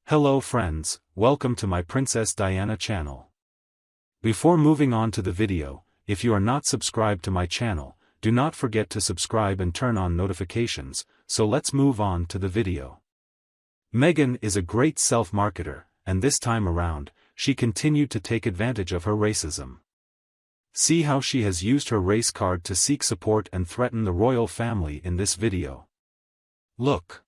Hello friends, welcome to my Princess Diana channel. Before moving on to the video, if you are not subscribed to my channel, do not forget to subscribe and turn on notifications, so let's move on to the video. Meghan is a great self-marketer, and this time around, she continued to take advantage of her racism. See how she has used her race card to seek support and threaten the royal family in this video. Look.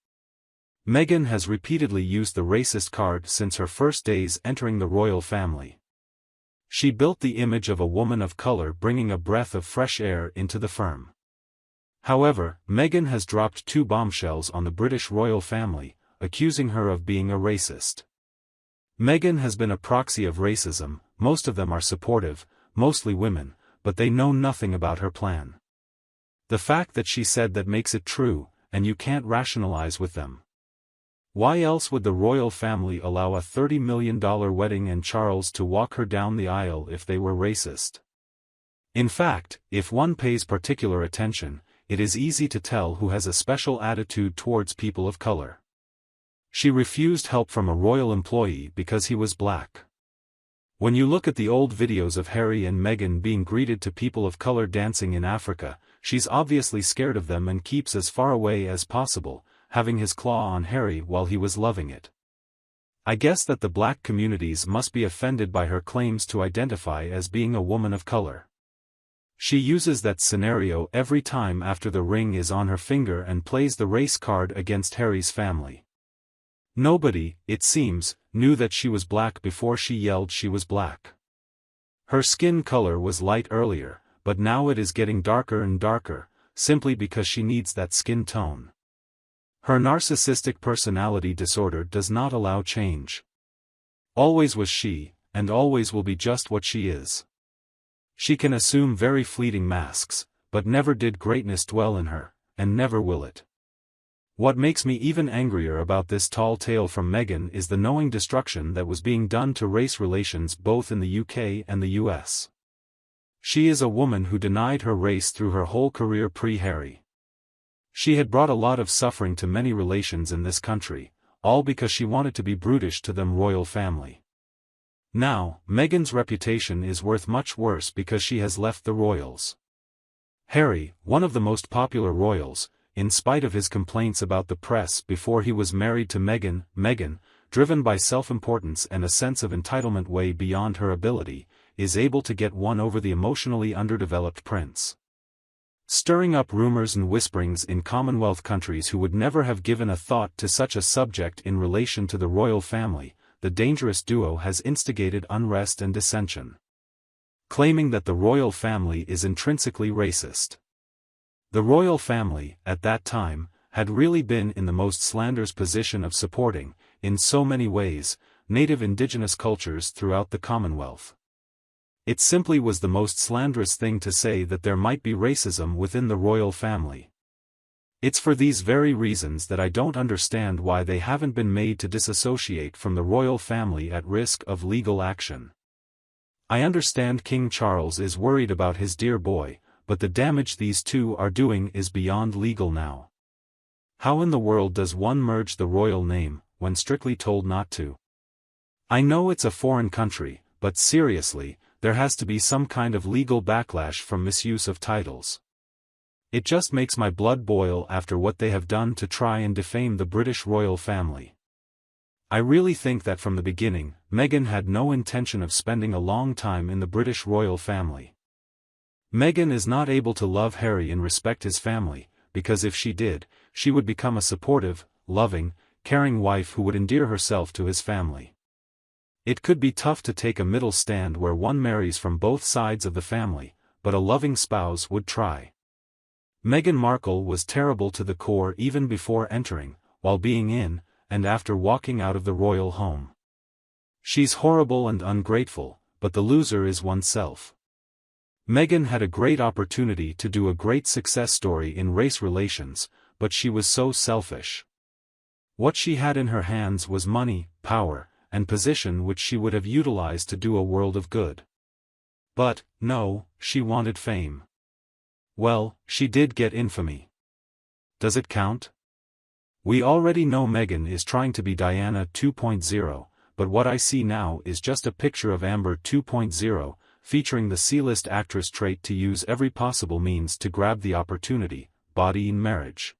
Meghan has repeatedly used the racist card since her first days entering the royal family. She built the image of a woman of color bringing a breath of fresh air into the firm. However, Meghan has dropped 2 bombshells on the British royal family, accusing her of being a racist. Meghan has been a proxy of racism. Most of them are supportive, mostly women, but they know nothing about her plan. The fact that she said that makes it true, and you can't rationalize with them. Why else would the royal family allow a $30 million wedding and Charles to walk her down the aisle if they were racist? In fact, if one pays particular attention, it is easy to tell who has a special attitude towards people of color. She refused help from a royal employee because he was black. When you look at the old videos of Harry and Meghan being greeted to people of color dancing in Africa, she's obviously scared of them and keeps as far away as possible, having his claw on Harry while he was loving it. I guess that the black communities must be offended by her claims to identify as being a woman of color. She uses that scenario every time after the ring is on her finger and plays the race card against Harry's family. Nobody, it seems, knew that she was black before she yelled she was black. Her skin color was light earlier, but now it is getting darker and darker, simply because she needs that skin tone. Her narcissistic personality disorder does not allow change. Always was she, and always will be just what she is. She can assume very fleeting masks, but never did greatness dwell in her, and never will it. What makes me even angrier about this tall tale from Meghan is the knowing destruction that was being done to race relations both in the UK and the US. She is a woman who denied her race through her whole career pre-Harry. She had brought a lot of suffering to many relations in this country, all because she wanted to be brutish to them royal family. Now, Meghan's reputation is worth much worse because she has left the royals. Harry, one of the most popular royals, in spite of his complaints about the press before he was married to Meghan, driven by self-importance and a sense of entitlement way beyond her ability, is able to get one over the emotionally underdeveloped prince. Stirring up rumors and whisperings in Commonwealth countries who would never have given a thought to such a subject in relation to the royal family, the dangerous duo has instigated unrest and dissension, claiming that the royal family is intrinsically racist. The royal family, at that time, had really been in the most slanderous position of supporting, in so many ways, native indigenous cultures throughout the Commonwealth. It simply was the most slanderous thing to say that there might be racism within the royal family. It's for these very reasons that I don't understand why they haven't been made to disassociate from the royal family at risk of legal action. I understand King Charles is worried about his dear boy, but the damage these two are doing is beyond legal now. How in the world does one merge the royal name, when strictly told not to? I know it's a foreign country, but seriously, there has to be some kind of legal backlash from misuse of titles. It just makes my blood boil after what they have done to try and defame the British royal family. I really think that from the beginning, Meghan had no intention of spending a long time in the British royal family. Meghan is not able to love Harry and respect his family, because if she did, she would become a supportive, loving, caring wife who would endear herself to his family. It could be tough to take a middle stand where one marries from both sides of the family, but a loving spouse would try. Meghan Markle was terrible to the core even before entering, while being in, and after walking out of the royal home. She's horrible and ungrateful, but the loser is oneself. Meghan had a great opportunity to do a great success story in race relations, but she was so selfish. What she had in her hands was money, power, and position which she would have utilized to do a world of good. But, no, she wanted fame. Well, she did get infamy. Does it count? We already know Meghan is trying to be Diana 2.0, but what I see now is just a picture of Amber 2.0, featuring the C-list actress trait to use every possible means to grab the opportunity, body in marriage.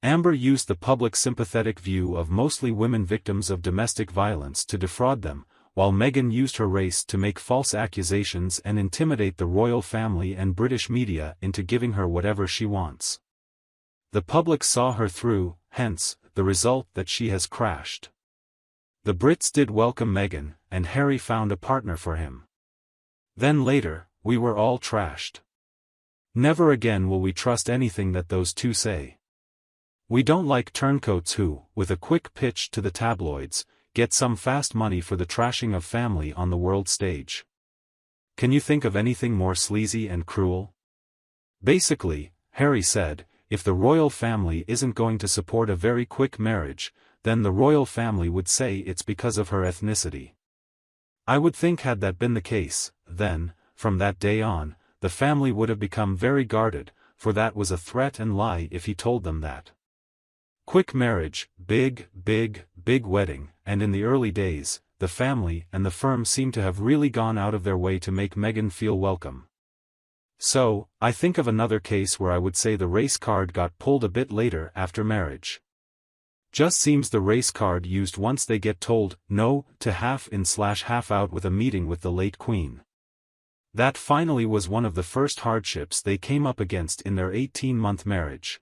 Amber used the public sympathetic view of mostly women victims of domestic violence to defraud them, while Meghan used her race to make false accusations and intimidate the royal family and British media into giving her whatever she wants. The public saw her through, hence, the result that she has crashed. The Brits did welcome Meghan, and Harry found a partner for him. Then later, we were all trashed. Never again will we trust anything that those two say. We don't like turncoats who, with a quick pitch to the tabloids, get some fast money for the trashing of family on the world stage. Can you think of anything more sleazy and cruel? Basically, Harry said, if the royal family isn't going to support a very quick marriage, then the royal family would say it's because of her ethnicity. I would think had that been the case, then, from that day on, the family would have become very guarded, for that was a threat and lie if he told them that. Quick marriage, big wedding, and in the early days, the family and the firm seemed to have really gone out of their way to make Meghan feel welcome. So, I think of another case where I would say the race card got pulled a bit later after marriage. Just seems the race card used once they get told no to half in/half out with a meeting with the late Queen. That finally was one of the first hardships they came up against in their 18-month marriage.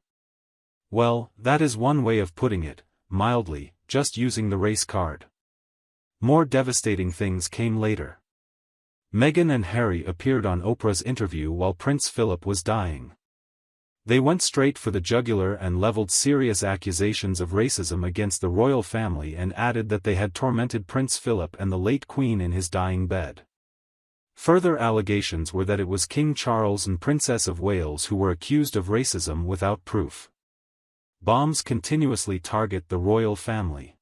Well, that is one way of putting it, mildly, just using the race card. More devastating things came later. Meghan and Harry appeared on Oprah's interview while Prince Philip was dying. They went straight for the jugular and leveled serious accusations of racism against the royal family and added that they had tormented Prince Philip and the late Queen in his dying bed. Further allegations were that it was King Charles and Princess of Wales who were accused of racism without proof. Bombs continuously target the royal family.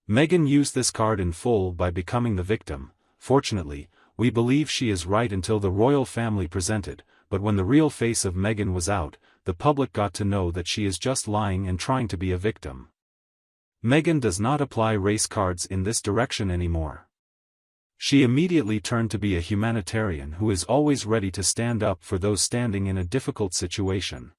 Meghan used this card in full by becoming the victim. Fortunately, we believe she is right until the royal family presented, but when the real face of Meghan was out, the public got to know that she is just lying and trying to be a victim. Meghan does not apply race cards in this direction anymore. She immediately turned to be a humanitarian who is always ready to stand up for those standing in a difficult situation.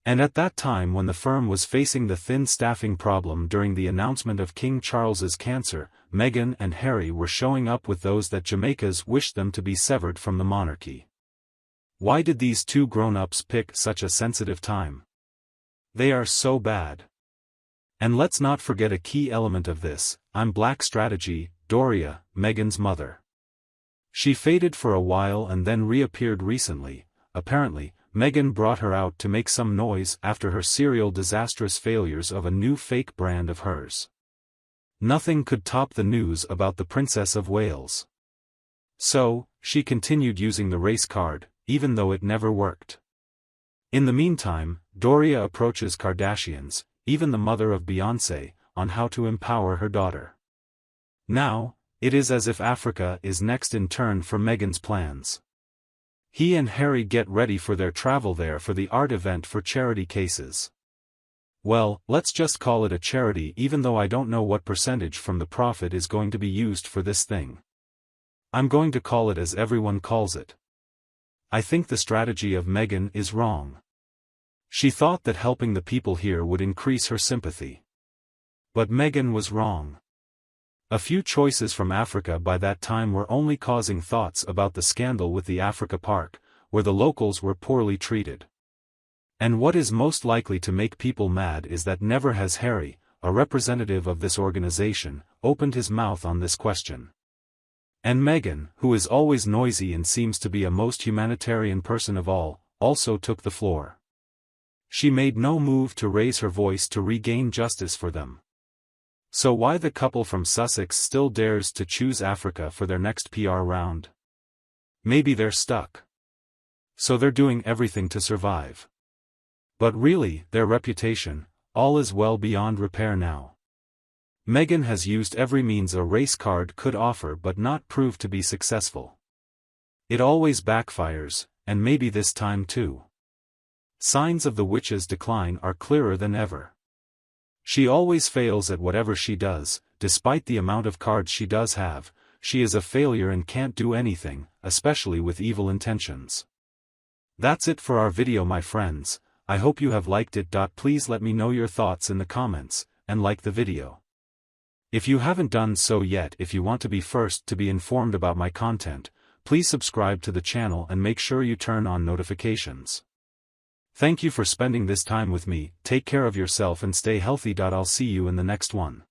And at that time when the firm was facing the thin staffing problem during the announcement of King Charles's cancer, Meghan and Harry were showing up with those that Jamaicans wished them to be severed from the monarchy. Why did these two grown-ups pick such a sensitive time? They are so bad. And let's not forget a key element of this, I'm Black strategy, Doria, Meghan's mother. She faded for a while and then reappeared recently. Apparently, Meghan brought her out to make some noise after her serial disastrous failures of a new fake brand of hers. Nothing could top the news about the Princess of Wales. So, she continued using the race card, even though it never worked. In the meantime, Doria approaches Kardashians, even the mother of Beyoncé, on how to empower her daughter. Now, it is as if Africa is next in turn for Meghan's plans. He and Harry get ready for their travel there for the art event for charity cases. Well, let's just call it a charity even though I don't know what percentage from the profit is going to be used for this thing. I'm going to call it as everyone calls it. I think the strategy of Meghan is wrong. She thought that helping the people here would increase her sympathy. But Meghan was wrong. A few choices from Africa by that time were only causing thoughts about the scandal with the Africa Park, where the locals were poorly treated. And what is most likely to make people mad is that never has Harry, a representative of this organization, opened his mouth on this question. And Meghan, who is always noisy and seems to be a most humanitarian person of all, also took the floor. She made no move to raise her voice to regain justice for them. So why the couple from Sussex still dares to choose Africa for their next PR round? Maybe they're stuck. So they're doing everything to survive. But really, their reputation, all is well beyond repair now. Meghan has used every means a race card could offer but not proved to be successful. It always backfires, and maybe this time too. Signs of the witch's decline are clearer than ever. She always fails at whatever she does, despite the amount of cards she does have. She is a failure and can't do anything, especially with evil intentions. That's it for our video, my friends. I hope you have liked it. Please let me know your thoughts in the comments, and like the video. If you haven't done so yet, if you want to be first to be informed about my content, please subscribe to the channel and make sure you turn on notifications. Thank you for spending this time with me. Take care of yourself and stay healthy. I'll see you in the next one.